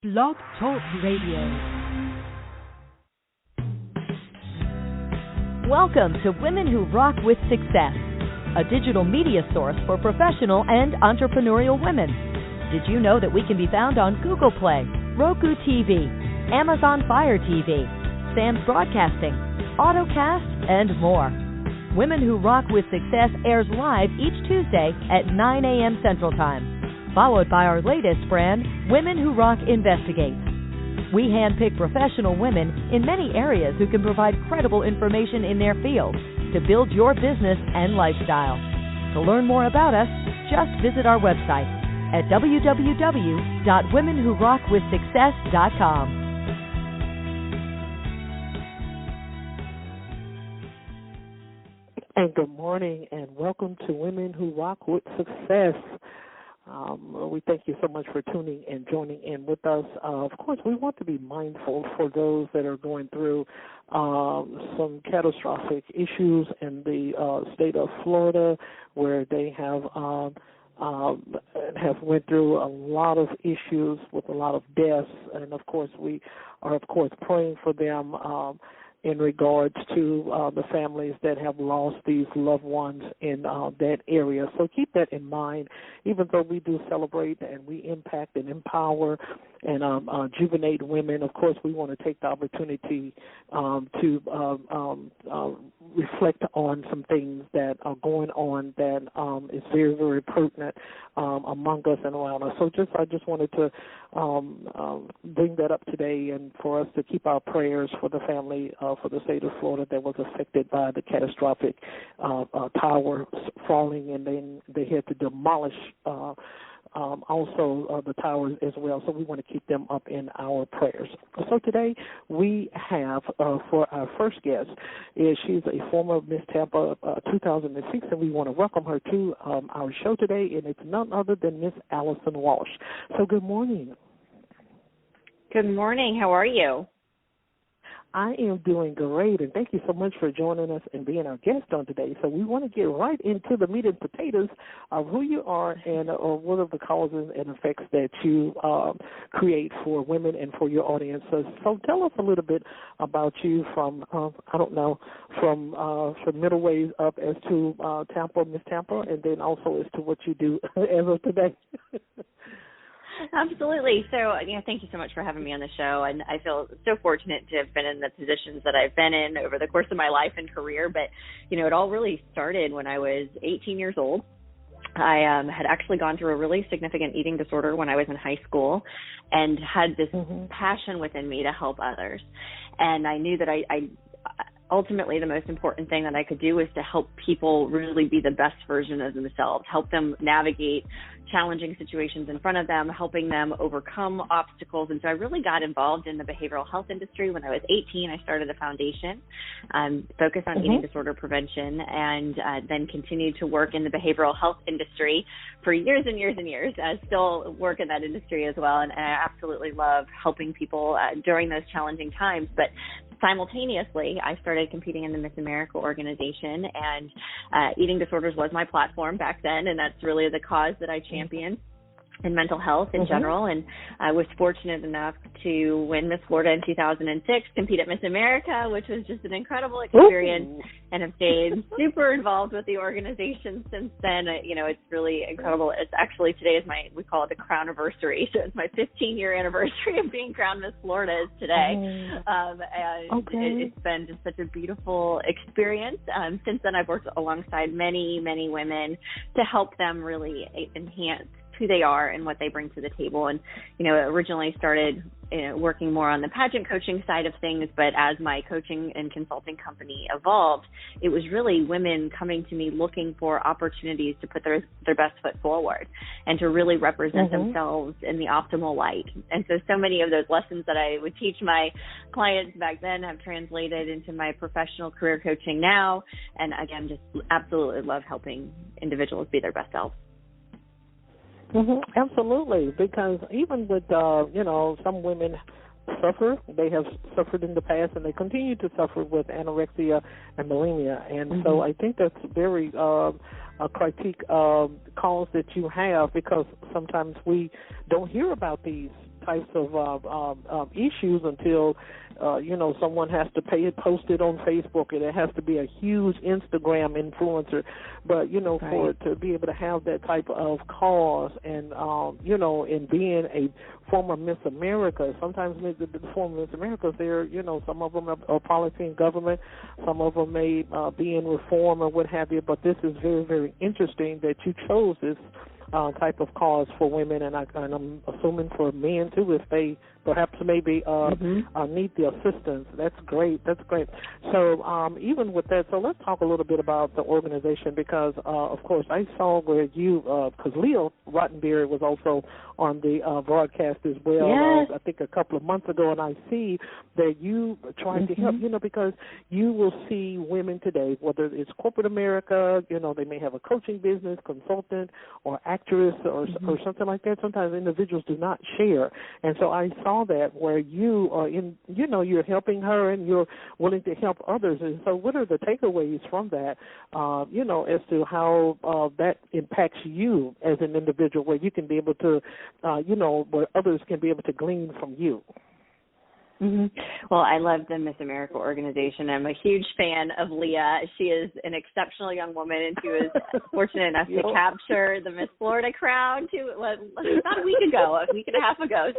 Blog Talk Radio. Welcome to Women Who Rock with Success, a digital media source for professional and entrepreneurial women. Did you know that we can be found on Google Play, Roku TV, Amazon Fire TV, Sam's Broadcasting, AutoCast, and more? Women Who Rock with Success airs live each Tuesday at 9 a.m. Central Time, followed by our latest brand, Women Who Rock Investigates. We handpick professional women in many areas who can provide credible information in their field to build your business and lifestyle. To learn more about us, just visit our website at www.womenwhorockwithsuccess.com. And good morning, and welcome to Women Who Rock with Success. We thank you so much for tuning and joining in with us. Of course, we want to be mindful for those that are going through some catastrophic issues in the state of Florida, where they have went through a lot of issues with a lot of deaths, and of course, we are praying for them. In regards to the families that have lost these loved ones in that area. So keep that in mind, even though we do celebrate and we impact and empower and rejuvenate women. Of course, we want to take the opportunity to reflect on some things that are going on that is very, very pertinent among us and around us. So I just wanted to bring that up today, and for us to keep our prayers for the family for the state of Florida that was affected by the catastrophic tower falling, and then they had to demolish also the towers as well. So we want to keep them up in our prayers. So today we have for our first guest, she's a former Miss Tampa 2006, and we want to welcome her to our show today, and it's none other than Miss Allison Walsh. So good morning. Good morning. How are you? I am doing great, and thank you so much for joining us and being our guest on today. So we want to get right into the meat and potatoes of who you are and what are the causes and effects that you create for women and for your audience. So tell us a little bit about you from, from middle ways up as to Tampa, Miss Tampa, and then also as to what you do as of today. Absolutely. So, thank you so much for having me on the show. And I feel so fortunate to have been in the positions that I've been in over the course of my life and career. But, it all really started when I was 18 years old. I had actually gone through a really significant eating disorder when I was in high school and had this passion within me to help others. And I knew that I ultimately, the most important thing that I could do was to help people really be the best version of themselves, help them navigate challenging situations in front of them, helping them overcome obstacles. And so I really got involved in the behavioral health industry. When I was 18, I started a foundation focused on eating disorder prevention, and then continued to work in the behavioral health industry for years and years and years. I still work in that industry as well, and I absolutely love helping people during those challenging times. But simultaneously, I started competing in the Miss America organization, and eating disorders was my platform back then, and that's really the cause that I champion in mental health in general. And I was fortunate enough to win Miss Florida in 2006, compete at Miss America, which was just an incredible experience, and have stayed super involved with the organization since then. It's really incredible. It's actually, today is we call it the crown anniversary. So it's my 15-year anniversary of being crowned Miss Florida is today. It's been just such a beautiful experience. Since then, I've worked alongside many, many women to help them really enhance who they are and what they bring to the table. And, originally started working more on the pageant coaching side of things, but as my coaching and consulting company evolved, it was really women coming to me looking for opportunities to put their best foot forward and to really represent themselves in the optimal light. And so many of those lessons that I would teach my clients back then have translated into my professional career coaching now. And again, just absolutely love helping individuals be their best selves. Absolutely, because even with, some women suffer, they have suffered in the past, and they continue to suffer with anorexia and bulimia. And so I think that's very a critique cause that you have, because sometimes we don't hear about these types of issues until someone has to post it on Facebook, and it has to be a huge Instagram influencer. But for it to be able to have that type of cause, and in being a former Miss America, sometimes the former Miss Americas, they're some of them are policy and government, some of them may be in reform or what have you. But this is very, very interesting that you chose this type of cause for women, and I'm assuming for men too, if they perhaps maybe need the assistance. That's great. So even with that, so let's talk a little bit about the organization, because of course I saw where you, because Leo Rottenberry was also on the broadcast as well. Yes. I think a couple of months ago, and I see that you trying to help. Because you will see women today, whether it's corporate America, they may have a coaching business, consultant, or actress, or something like that. Sometimes individuals do not share, and so I saw that where you are you're helping her and you're willing to help others. And so what are the takeaways from that, as to how that impacts you as an individual, where you can be able to, where others can be able to glean from you? Well, I love the Miss America organization. I'm a huge fan of Leah. She is an exceptional young woman, and she was fortunate enough to capture the Miss Florida crown about a week and a half ago.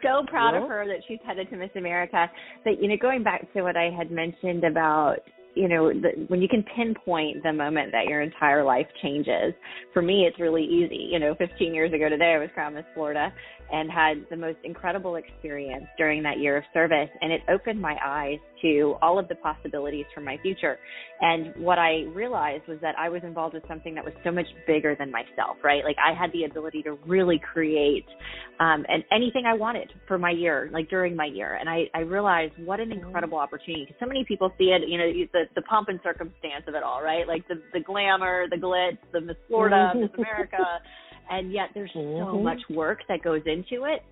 So proud of her that she's headed to Miss America. But, going back to what I had mentioned about, when you can pinpoint the moment that your entire life changes, for me, it's really easy. 15 years ago today, I was crowned Miss Florida and had the most incredible experience during that year of service. And it opened my eyes to all of the possibilities for my future. And what I realized was that I was involved with something that was so much bigger than myself, right? Like, I had the ability to really create and anything I wanted for my year, like during my year. And I realized what an incredible opportunity, because so many people see it, the pomp and circumstance of it all, right? Like the glamour, the glitz, the Miss Florida, Miss America, and yet there's so much work that goes into it.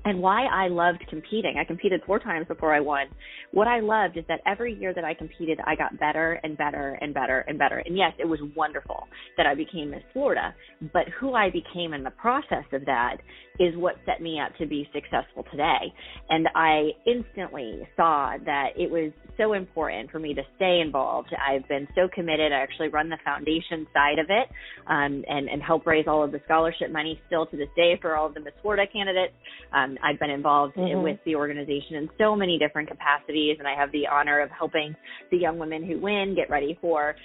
And why I loved competing, I competed 4 times before I won. What I loved is that every year that I competed, I got better and better and better and better. And yes, it was wonderful that I became Miss Florida, but who I became in the process of that is what set me up to be successful today. And I instantly saw that it was so important for me to stay involved. I've been so committed. I actually run the foundation side of it and help raise all of the scholarship money still to this day for all of the Miss Florida candidates. I've been involved with the organization in so many different capacities, and I have the honor of helping the young women who win get ready for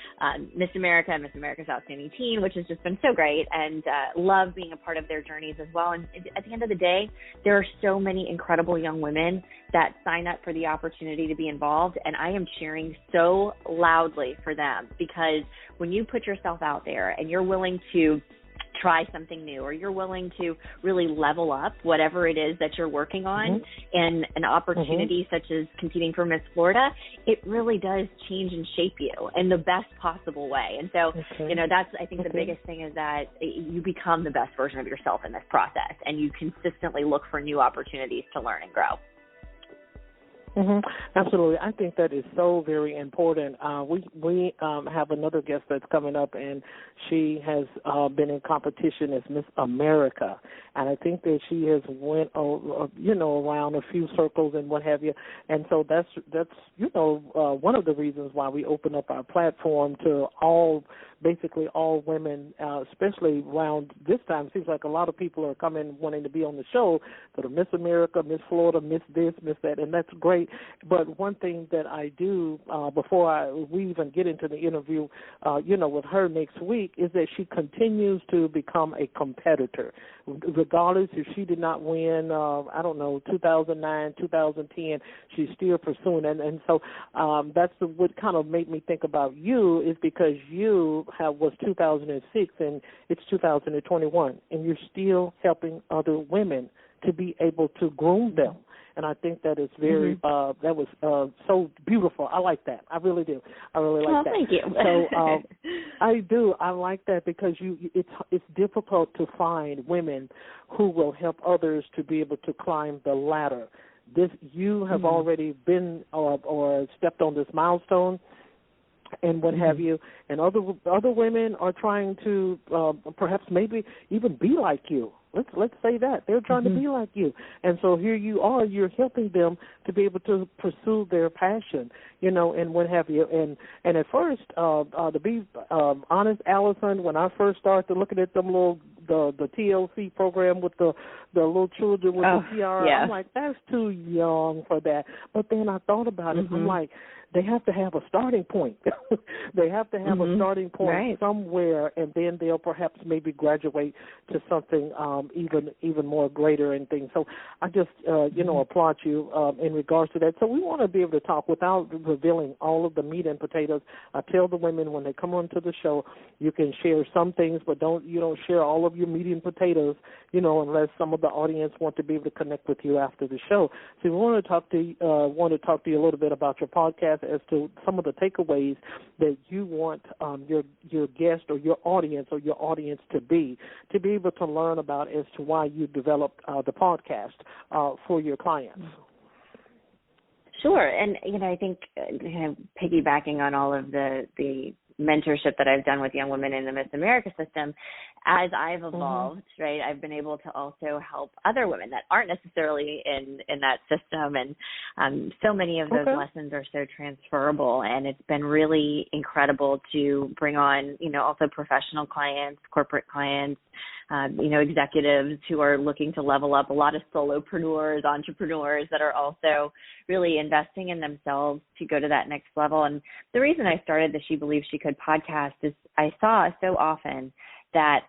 Miss America and Miss America's Outstanding Teen, which has just been so great, and love being a part of their journeys as well. And at the end of the day, there are so many incredible young women that sign up for the opportunity to be involved, and I am cheering so loudly for them, because when you put yourself out there and you're willing to try something new, or you're willing to really level up whatever it is that you're working on, and an opportunity such as competing for Miss Florida, it really does change and shape you in the best possible way. And so, that's, I think, the biggest thing is that you become the best version of yourself in this process, and you consistently look for new opportunities to learn and grow. Absolutely. I think that is so very important. We have another guest that's coming up, and she has been in competition as Miss America, and I think that she has went around a few circles and what have you. And so that's one of the reasons why we open up our platform to basically all women, especially around this time. It seems like a lot of people are coming wanting to be on the show that are Miss America, Miss Florida, Miss this, Miss that, and that's great. But one thing that I do before we even get into the interview, with her next week, is that she continues to become a competitor. Regardless if she did not win, 2009, 2010, she's still pursuing. And so that's what kind of made me think about you, is because you was 2006 and it's 2021, and you're still helping other women to be able to groom them. And I think that is very, that was so beautiful. I like that. I really do. I really like that. Thank you. So I do. I like that, because it's difficult to find women who will help others to be able to climb the ladder. You have already been or stepped on this milestone, and what have you, and other women are trying to perhaps maybe even be like you, Let's say that. They're trying to be like you. And so here you are, you're helping them to be able to pursue their passion, and what have you. And at first, to be honest, Allison, when I first started looking at them the TLC program with the little children with the TR, I'm like, that's too young for that. But then I thought about it. I'm like, they have to have a starting point. They have to have a starting point somewhere, and then they'll perhaps maybe graduate to something even more greater and things. So I just, applaud you in regards to that. So we want to be able to talk without revealing all of the meat and potatoes. I tell the women when they come onto the show, you can share some things, but you don't share all of your meat and potatoes, unless some of the audience want to be able to connect with you after the show. So we want to talk to you a little bit about your podcast, as to some of the takeaways that you want your guest or your audience to be able to learn about as to why you developed the podcast for your clients. Sure. And, I think piggybacking on all of the mentorship that I've done with young women in the Miss America system, as I've evolved, right, I've been able to also help other women that aren't necessarily in that system. And so many of those lessons are so transferable. And it's been really incredible to bring on, also professional clients, corporate clients, executives who are looking to level up, a lot of solopreneurs, entrepreneurs that are also really investing in themselves to go to that next level. And the reason I started the She Believes She Could podcast is I saw so often that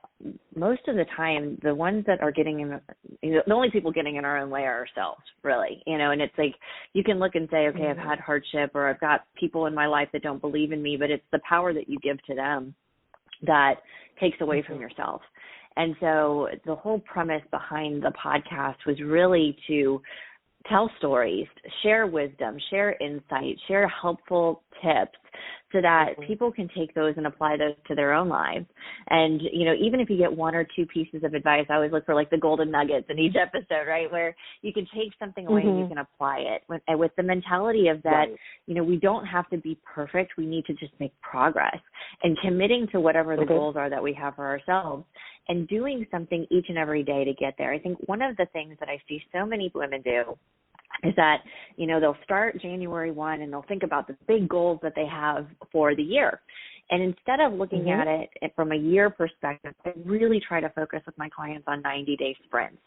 most of the time, the ones that are the only people getting in our own way are ourselves, really, and it's like you can look and say, okay, I've had hardship, or I've got people in my life that don't believe in me, but it's the power that you give to them that takes away from yourself. And so the whole premise behind the podcast was really to tell stories, share wisdom, share insight, share helpful tips so that people can take those and apply those to their own lives. And, even if you get one or two pieces of advice, I always look for like the golden nuggets in each episode, right, where you can take something away and you can apply it with the mentality of that, we don't have to be perfect. We need to just make progress and committing to whatever the goals are that we have for ourselves and doing something each and every day to get there. I think one of the things that I see so many women do is that, they'll start January 1 and they'll think about the big goals that they have for the year. And instead of looking at it from a year perspective, I really try to focus with my clients on 90-day sprints.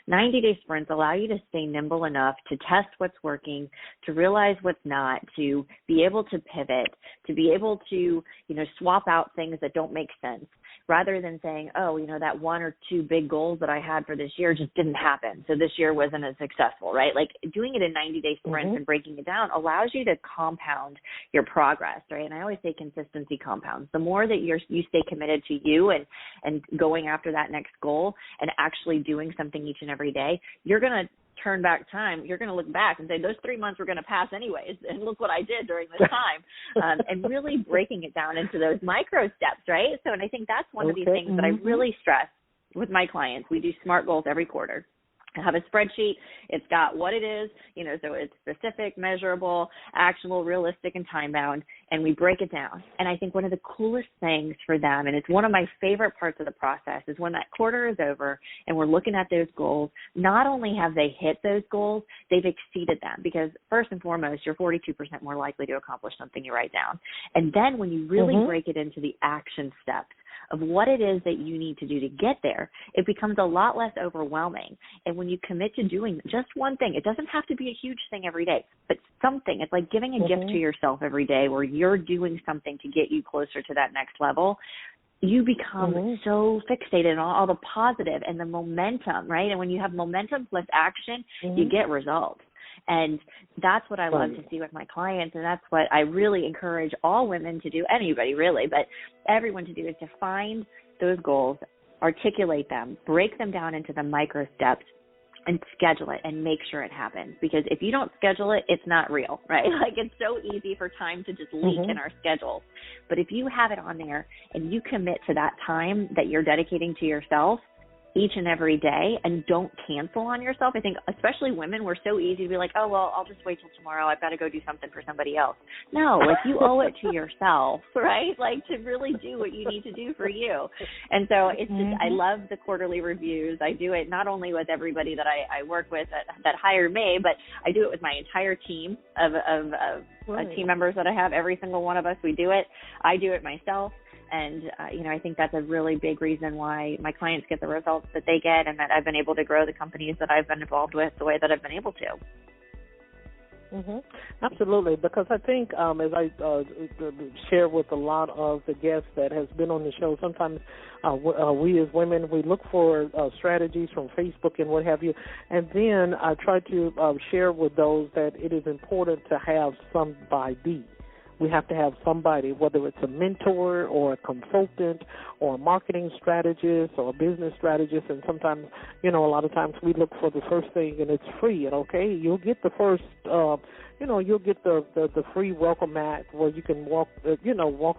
90-day sprints allow you to stay nimble enough to test what's working, to realize what's not, to be able to pivot, to be able to, swap out things that don't make sense, rather than saying, that one or two big goals that I had for this year just didn't happen, so this year wasn't as successful, right? Like doing it in 90-day sprints and breaking it down allows you to compound your progress, right? And I always say consistency compounds. The more that you stay committed to you and going after that next goal and actually doing something each and every day, you're going to turn back time, you're going to look back and say, those 3 months were going to pass anyways, and look what I did during this time, and really breaking it down into those micro steps, right? So, and I think that's one of these things that I really stress with my clients. We do SMART goals every quarter. I have a spreadsheet. It's got what it is, so it's specific, measurable, actionable, realistic, and time-bound, and we break it down. And I think one of the coolest things for them, and it's one of my favorite parts of the process, is when that quarter is over and we're looking at those goals, not only have they hit those goals, they've exceeded them, because first and foremost, you're 42% more likely to accomplish something you write down. And then when you really break it into the action steps of what it is that you need to do to get there, it becomes a lot less overwhelming. And when you commit to doing just one thing, it doesn't have to be a huge thing every day, but something. It's like giving a gift to yourself every day where you're doing something to get you closer to that next level. You become so fixated on all the positive and the momentum, right? And when you have momentum plus action, you get results. And that's what I love to see with my clients, and that's what I really encourage all women to do, anybody really, but everyone to do, is to find those goals, articulate them, break them down into the micro steps, and schedule it and make sure it happens. Because if you don't schedule it, it's not real, right? Like, it's so easy for time to just leak in our schedules. But if you have it on there and you commit to that time that you're dedicating to yourself, each and every day and don't cancel on yourself. I think especially women, we're so easy to be like, oh, well, I'll just wait till tomorrow. I've got to go do something for somebody else. No, like you owe it to yourself, right? Like to really do what you need to do for you. And so it's just, I love the quarterly reviews. I do it not only with everybody that I work with that hire me, but I do it with my entire team of team members that I have. Every single one of us, we do it. I do it myself. And, I think that's a really big reason why my clients get the results that they get and that I've been able to grow the companies that I've been involved with the way that I've been able to. Absolutely, because I think as I share with a lot of the guests that has been on the show, sometimes we as women, we look for strategies from Facebook and what have you, and then I try to share with those that it is important to have somebody. We have to have somebody, whether it's a mentor or a consultant or a marketing strategist or a business strategist. And sometimes, a lot of times we look for the first thing and it's free. And, okay, you'll get the first, you'll get the free welcome mat where you can walk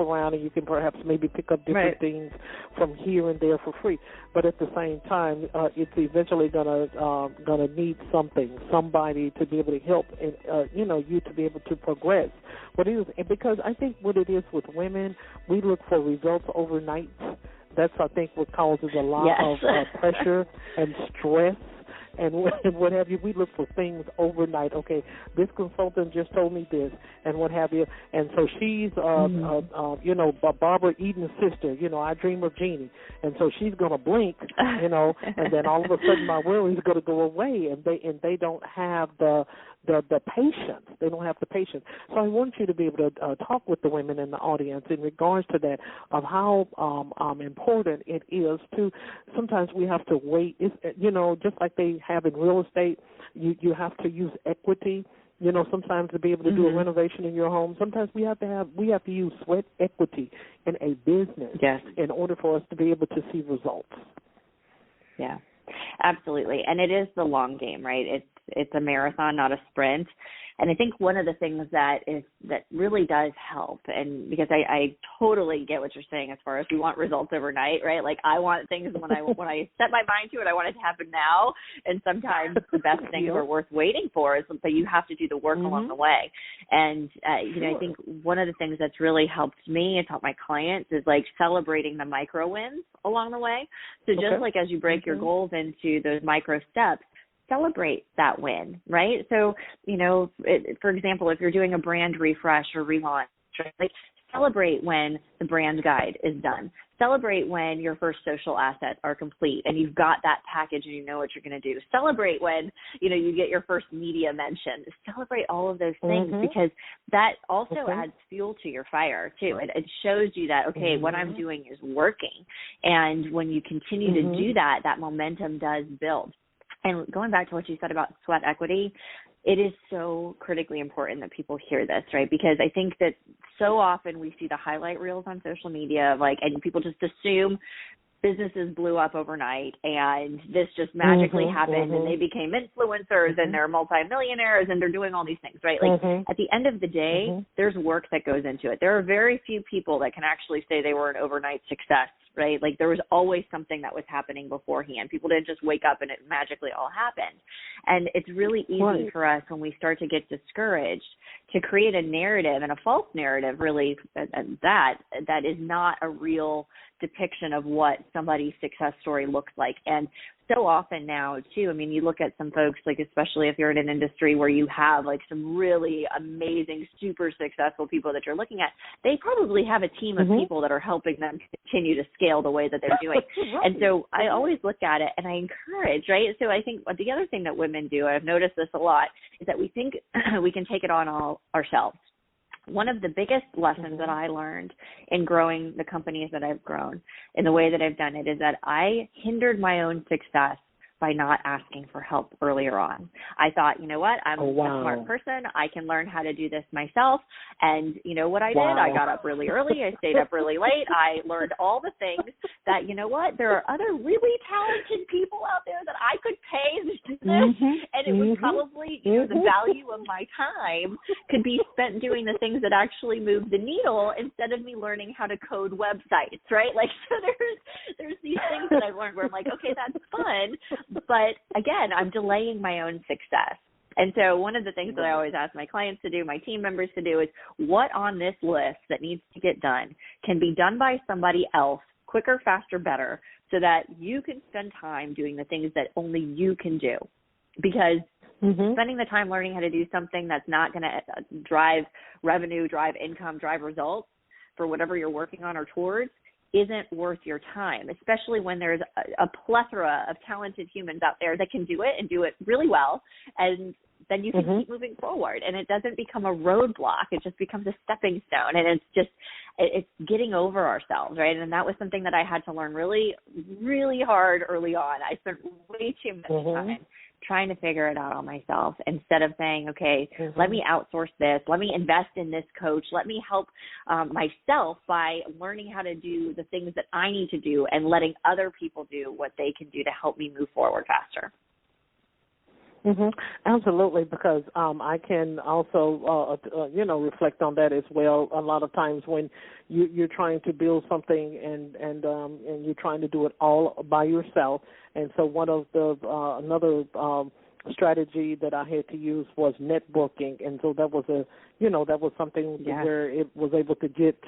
around and you can perhaps maybe pick up different things from here and there for free. But at the same time, it's eventually gonna need somebody to be able to help, and you to be able to progress. But it is because I think what it is with women, we look for results overnight. That's I think what causes a lot of pressure and stress. And what have you, we look for things overnight. Okay, this consultant just told me this, and what have you. And so she's, Barbara Eden's sister. I dream of Jeannie, and so she's gonna blink, and then all of a sudden my worry is gonna go away, and they don't have the patience. They don't have the patience. So I want you to be able to talk with the women in the audience in regards to that, of how important it is to. Sometimes we have to wait. It's, just like they have in real estate, you have to use equity. Sometimes to be able to do a renovation in your home, sometimes we have to use sweat equity in a business in order for us to be able to see results. Yeah, absolutely. And it is the long game, right? It's a marathon, not a sprint. And I think one of the things that really does help, and because I totally get what you're saying as far as we want results overnight, right? Like I want things when I set my mind to it, I want it to happen now. And sometimes the best things are worth waiting for, but you have to do the work along the way. And I think one of the things that's really helped me and helped my clients is like celebrating the micro wins along the way. So just like as you break your goals into those micro steps, celebrate that win, right? So, for example, if you're doing a brand refresh or relaunch, like celebrate when the brand guide is done. Celebrate when your first social assets are complete and you've got that package and you know what you're going to do. Celebrate when, you get your first media mention. Celebrate all of those things because that also adds fuel to your fire too. It shows you that, okay, what I'm doing is working. And when you continue to do that, that momentum does build. And going back to what you said about sweat equity, it is so critically important that people hear this, right? Because I think that so often we see the highlight reels on social media, and people just assume businesses blew up overnight and this just magically happened and they became influencers and they're multimillionaires and they're doing all these things, right? Like at the end of the day, there's work that goes into it. There are very few people that can actually say they were an overnight success, right? Like there was always something that was happening beforehand. People didn't just wake up and it magically all happened. And it's really easy for us when we start to get discouraged to create a narrative, and a false narrative really, that is not a real depiction of what somebody's success story looks like. And so often now too, I mean, you look at some folks, like especially if you're in an industry where you have like some really amazing, super successful people that you're looking at, they probably have a team of people that are helping them continue to scale the way that they're doing. And so I always look at it and I encourage, right? So I think the other thing that women do, I've noticed this a lot, is that we think we can take it on all ourselves. One of the biggest lessons that I learned in growing the companies that I've grown in the way that I've done it is that I hindered my own success by not asking for help earlier on. I thought, you know what, I'm a smart person. I can learn how to do this myself. And you know what I did? I got up really early. I stayed up really late. I learned all the things that, you know what, there are other really talented people out there that I could pay to do this. And it would probably, you know, the value of my time could be spent doing the things that actually move the needle instead of me learning how to code websites, right? Like, so there's these things that I've learned where I'm like, okay, that's fun. But again, I'm delaying my own success. And so one of the things that I always ask my clients to do, my team members to do, is what on this list that needs to get done can be done by somebody else quicker, faster, better, so that you can spend time doing the things that only you can do. Because spending the time learning how to do something that's not going to drive revenue, drive income, drive results for whatever you're working on or towards isn't worth your time, especially when there's a plethora of talented humans out there that can do it and do it really well. And then you can keep moving forward, and it doesn't become a roadblock. It just becomes a stepping stone, and it's getting over ourselves, right? And that was something that I had to learn really, really hard early on. I spent way too much time trying to figure it out on myself instead of saying, okay, let me outsource this. Let me invest in this coach. Let me help myself by learning how to do the things that I need to do and letting other people do what they can do to help me move forward faster. Absolutely, because I can also, reflect on that as well. A lot of times when you're trying to build something and you're trying to do it all by yourself, and so one of the another strategy that I had to use was networking, and so that was something where it was able to get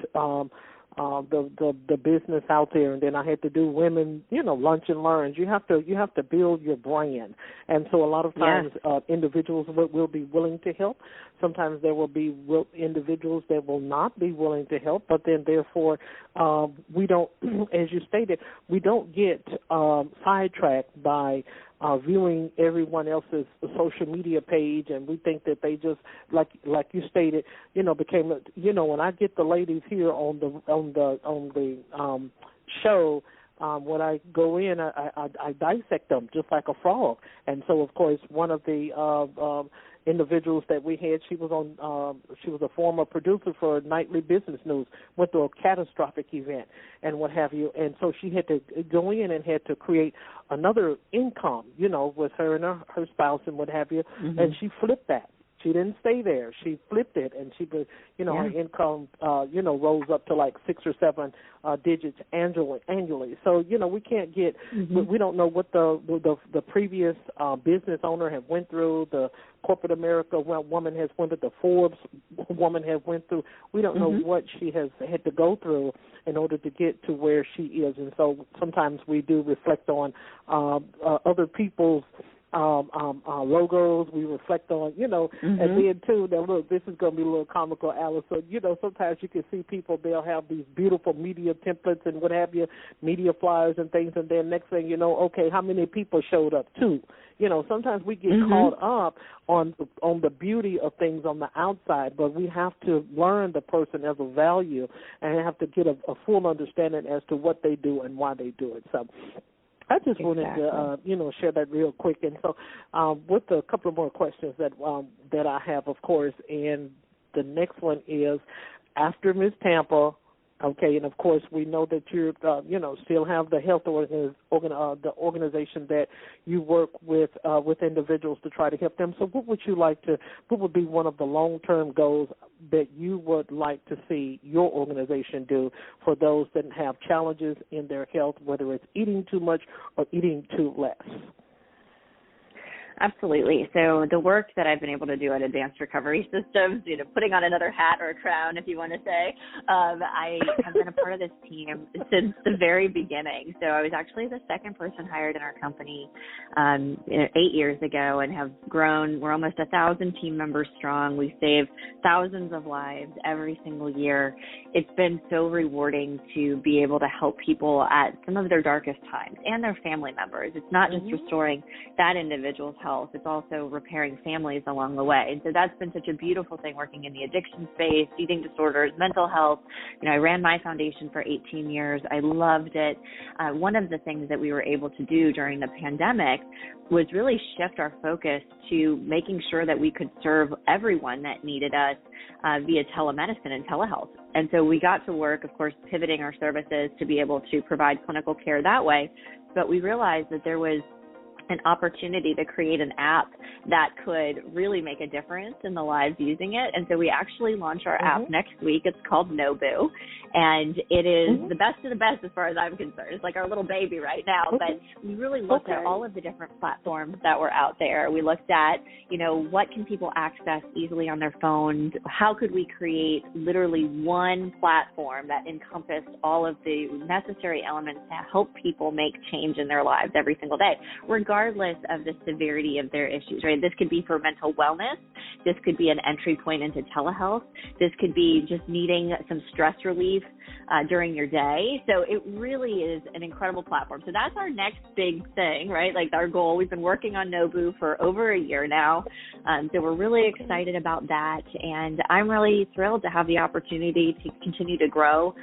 the business out there, and then I had to do women, lunch and learns. You have to build your brand, and so a lot of times individuals will be willing to help. Sometimes there will be individuals that will not be willing to help, but then therefore we don't, as you stated, we don't get sidetracked by viewing everyone else's social media page, and we think that they just, like you stated, became, when I get the ladies here on the show, when I go in, I dissect them just like a frog. And so, of course, one of the individuals that we had, she was a former producer for Nightly Business News, went through a catastrophic event and what have you, and so she had to go in and had to create another income, with her and her spouse and what have you, and she flipped that. She didn't stay there. She flipped it, and her income, rose up to like 6 or 7 digits annually. So, we can't get, we don't know what the previous business owner have went through, the corporate America woman has went through, the Forbes woman has went through. We don't know what she has had to go through in order to get to where she is. And so sometimes we do reflect on other people's logos. We reflect on, and then too, that look, this is going to be a little comical, Allison. Sometimes you can see people, they'll have these beautiful media templates and what have you, media flyers and things, and then next thing you know, okay, how many people showed up too? Sometimes we get caught up on the beauty of things on the outside, but we have to learn the person as a value and have to get a full understanding as to what they do and why they do it. So I just wanted to, share that real quick. And so with a couple of more questions that I have, of course, and the next one is, after Ms. Tampa, okay, and of course we know that you're, still have the health the organization that you work with individuals to try to help them. So what would be one of the long-term goals that you would like to see your organization do for those that have challenges in their health, whether it's eating too much or eating too less? Absolutely. So the work that I've been able to do at Advanced Recovery Systems, putting on another hat or a crown, if you want to say, I have been a part of this team since the very beginning. So I was actually the second person hired in our company 8 years ago and have grown. We're almost 1,000 team members strong. We save thousands of lives every single year. It's been so rewarding to be able to help people at some of their darkest times and their family members. It's not just restoring that individual's health, health. It's also repairing families along the way. And so that's been such a beautiful thing, working in the addiction space, eating disorders, mental health. I ran my foundation for 18 years. I loved it. One of the things that we were able to do during the pandemic was really shift our focus to making sure that we could serve everyone that needed us via telemedicine and telehealth. And so we got to work, of course, pivoting our services to be able to provide clinical care that way. But we realized that there was an opportunity to create an app that could really make a difference in the lives using it. And so we actually launch our app next week. It's called Nobu, and it is the best of the best as far as I'm concerned. It's like our little baby right now, but we really looked at all of the different platforms that were out there. We looked at, what can people access easily on their phones? How could we create literally one platform that encompassed all of the necessary elements to help people make change in their lives every single day, regardless of the severity of their issues, right? This could be for mental wellness. This could be an entry point into telehealth. This could be just needing some stress relief during your day. So it really is an incredible platform. So that's our next big thing, right? Like our goal. We've been working on Nobu for over a year now. So we're really excited about that. And I'm really thrilled to have the opportunity to continue to grow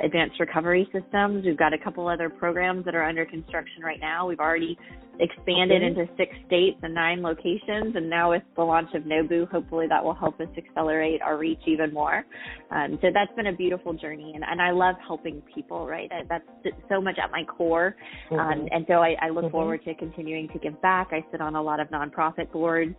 advanced recovery systems. We've got a couple other programs that are under construction right now. We've already expanded into 6 states and 9 locations, and now with the launch of Nobu, hopefully that will help us accelerate our reach even more. So that's been a beautiful journey, and I love helping people, right? That's so much at my core, and so I look forward to continuing to give back. I sit on a lot of nonprofit boards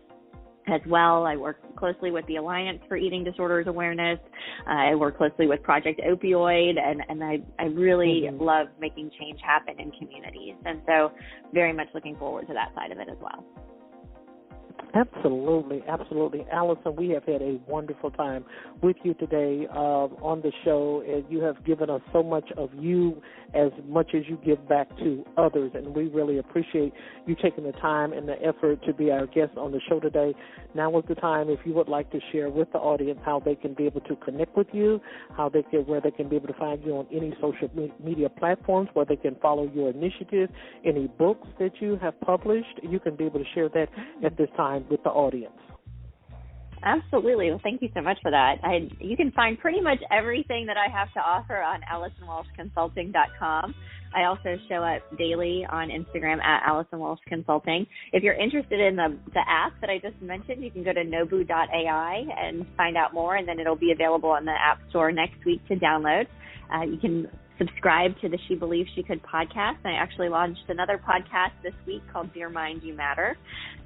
as well. I work closely with the Alliance for Eating Disorders Awareness. I work closely with Project Opioid, and I really love making change happen in communities. And so very much looking forward to that side of it as well. Absolutely, absolutely. Allison, we have had a wonderful time with you today on the show. You have given us so much of you as much as you give back to others, and we really appreciate you taking the time and the effort to be our guest on the show today. Now is the time if you would like to share with the audience how they can be able to connect with you, where they can be able to find you on any social media platforms, where they can follow your initiative, any books that you have published. You can be able to share that at this time with the audience. Absolutely. Well, thank you so much for that. You can find pretty much everything that I have to offer on AllisonWalshConsulting.com. I also show up daily on Instagram at Allison Walsh Consulting. If you're interested in the app that I just mentioned, you can go to nobu.ai and find out more, and then it'll be available in the App Store next week to download. You can subscribe to the She Believes She Could podcast. I actually launched another podcast this week called Dear Mind, You Matter.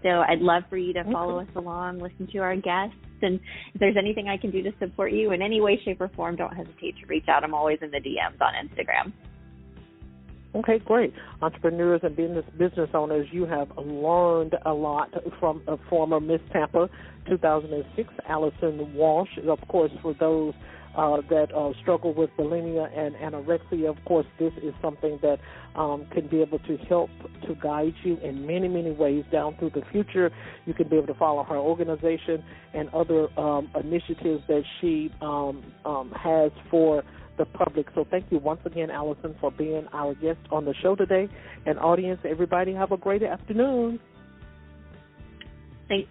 So I'd love for you to follow us along, listen to our guests, and if there's anything I can do to support you in any way, shape, or form, don't hesitate to reach out. I'm always in the DMs on Instagram. Okay, great. Entrepreneurs and business owners, you have learned a lot from a former Miss Tampa 2006, Allison Walsh. Of course, for those that struggle with bulimia and anorexia, of course, this is something that can be able to help to guide you in many, many ways down through the future. You can be able to follow her organization and other initiatives that she has for the public. So thank you once again, Allison, for being our guest on the show today. And audience, everybody have a great afternoon. Thanks.